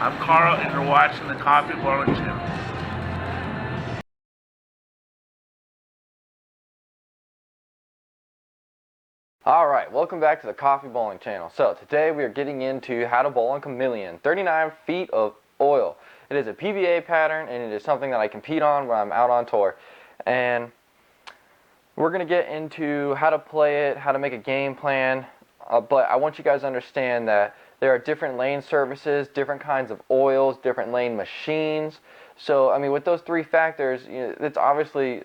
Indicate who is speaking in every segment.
Speaker 1: I'm Carl, and you're watching the Coffee Bowling Channel.
Speaker 2: Alright, welcome back to the Coffee Bowling Channel. So today we are getting into how to bowl on Chameleon. 39 feet of oil. It is a PBA pattern, and it is something that I compete on when I'm out on tour. And we're going to get into how to play it, how to make a game plan. But I want you guys to understand that there are different lane surfaces, different kinds of oils, different lane machines. So, I mean, with those three factors, it's obviously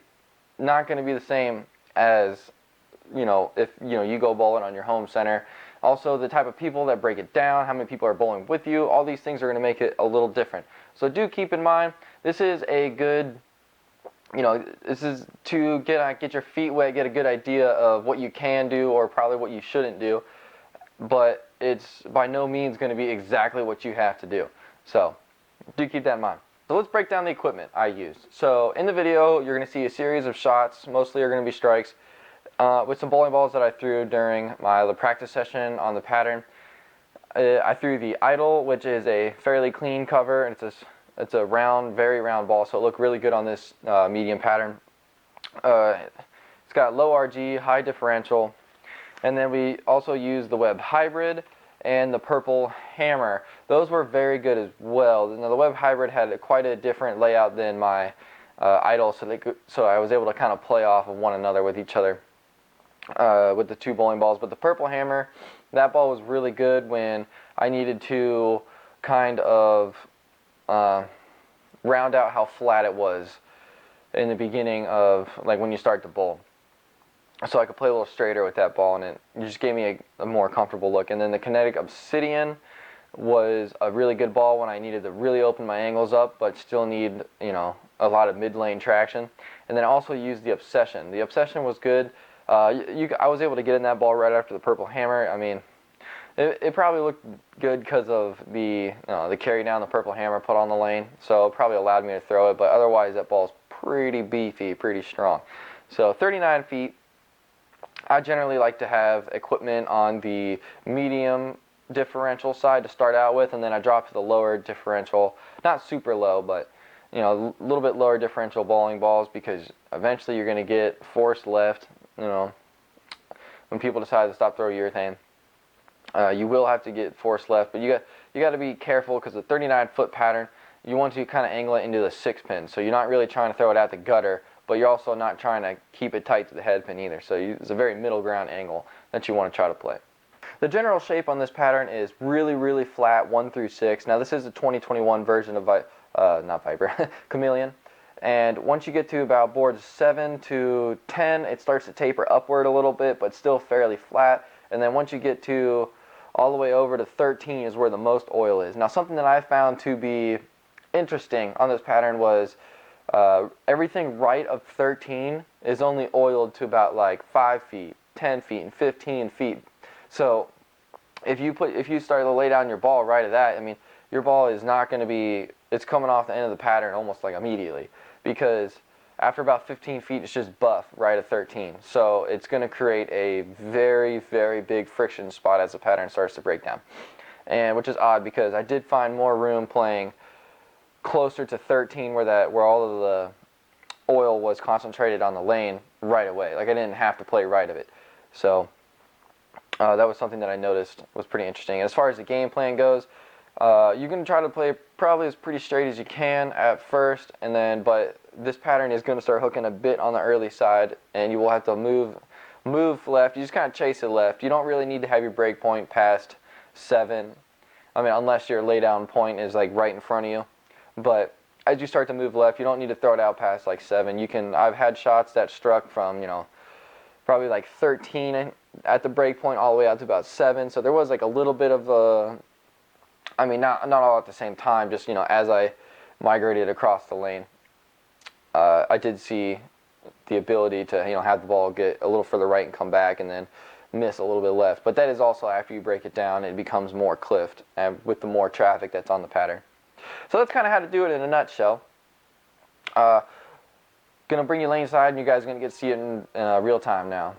Speaker 2: not going to be the same as if you go bowling on your home center. Also, the type of people that break it down, how many people are bowling with you, all these things are going to make it a little different. So do keep in mind, this is a good, this is to get your feet wet, get a good idea of what you can do or probably what you shouldn't do. But it's by no means going to be exactly what you have to do. So do keep that in mind. So let's break down the equipment I used. So in the video, you're going to see a series of shots. Mostly are going to be strikes. With some bowling balls that I threw during the practice session on the pattern. I threw the Idol, which is a fairly clean cover, and it's a round, very round ball, so it looked really good on this medium pattern. It's got low RG, high differential, and then we also used the Web Hybrid and the Purple Hammer. Those were very good as well. Now the Web Hybrid had quite a different layout than my Idol, so I was able to kind of play off of one another with each other. With the two bowling balls. But the Purple Hammer, that ball was really good when I needed to kind of round out how flat it was in the beginning of, like, when you start to bowl. So I could play a little straighter with that ball, and it just gave me a more comfortable look. And then the Kinetic Obsidian was a really good ball when I needed to really open my angles up but still need a lot of mid-lane traction. And then I also used the Obsession. The Obsession was good. I was able to get in that ball right after the Purple Hammer. I mean, it probably looked good because of the carry down the Purple Hammer put on the lane, so it probably allowed me to throw it, but otherwise that ball's pretty beefy, pretty strong. So 39 feet. I generally like to have equipment on the medium differential side to start out with, and then I drop to the lower differential, not super low, but a little bit lower differential bowling balls, because eventually you're going to get force left. When people decide to stop throwing urethane, you will have to get force left, but you got to be careful, because the 39-foot pattern, you want to kind of angle it into the 6-pin, so you're not really trying to throw it at the gutter, but you're also not trying to keep it tight to the head pin either. So it's a very middle ground angle that you want to try to play. The general shape on this pattern is really, really flat, 1 through 6. Now this is a 2021 version of not Viper, Chameleon. And once you get to about boards 7 to 10, it starts to taper upward a little bit, but still fairly flat. And then once you get to all the way over to 13 is where the most oil is. Now something that I found to be interesting on this pattern was everything right of 13 is only oiled to about like 5 feet, 10 feet, and 15 feet. So if you start to lay down your ball right at that, I mean, your ball is not going to be, it's coming off the end of the pattern almost like immediately, because after about 15 feet it's just buff right at 13. So it's going to create a very, very big friction spot as the pattern starts to break down. And which is odd, because I did find more room playing closer to 13 where all of the oil was concentrated on the lane right away. Like I didn't have to play right of it. So that was something that I noticed was pretty interesting. As far as the game plan goes, you're going to try to play probably as pretty straight as you can at first, but this pattern is going to start hooking a bit on the early side, and you will have to move left. You just kind of chase it left. You don't really need to have your break point past 7. I mean, unless your lay down point is like right in front of you. But as you start to move left, you don't need to throw it out past like 7. I've had shots that struck from, probably like 13 at the break point all the way out to about 7. So there was like a little bit of a, I mean, not all at the same time, just, as I migrated across the lane, I did see the ability to, have the ball get a little further right and come back and then miss a little bit left. But that is also after you break it down, it becomes more cliffed and with the more traffic that's on the pattern. So that's kind of how to do it in a nutshell. Going to bring you lane side, and you guys are going to get to see it in real time now.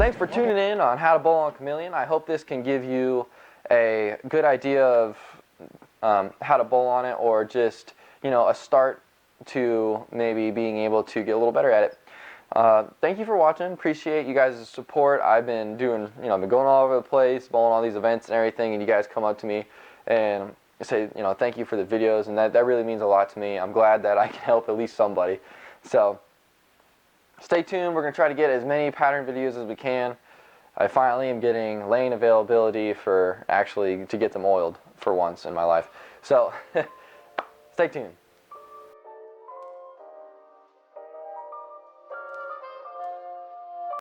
Speaker 2: thanks for tuning in on How to Bowl on Chameleon. I hope this can give you a good idea of how to bowl on it, or just, a start to maybe being able to get a little better at it. Thank you for watching. Appreciate you guys' support. I've been doing, I've been going all over the place, bowling all these events and everything, and you guys come up to me and say, thank you for the videos, and that really means a lot to me. I'm glad that I can help at least somebody. So stay tuned. We're going to try to get as many pattern videos as we can. I finally am getting lane availability to get them oiled for once in my life. So stay tuned.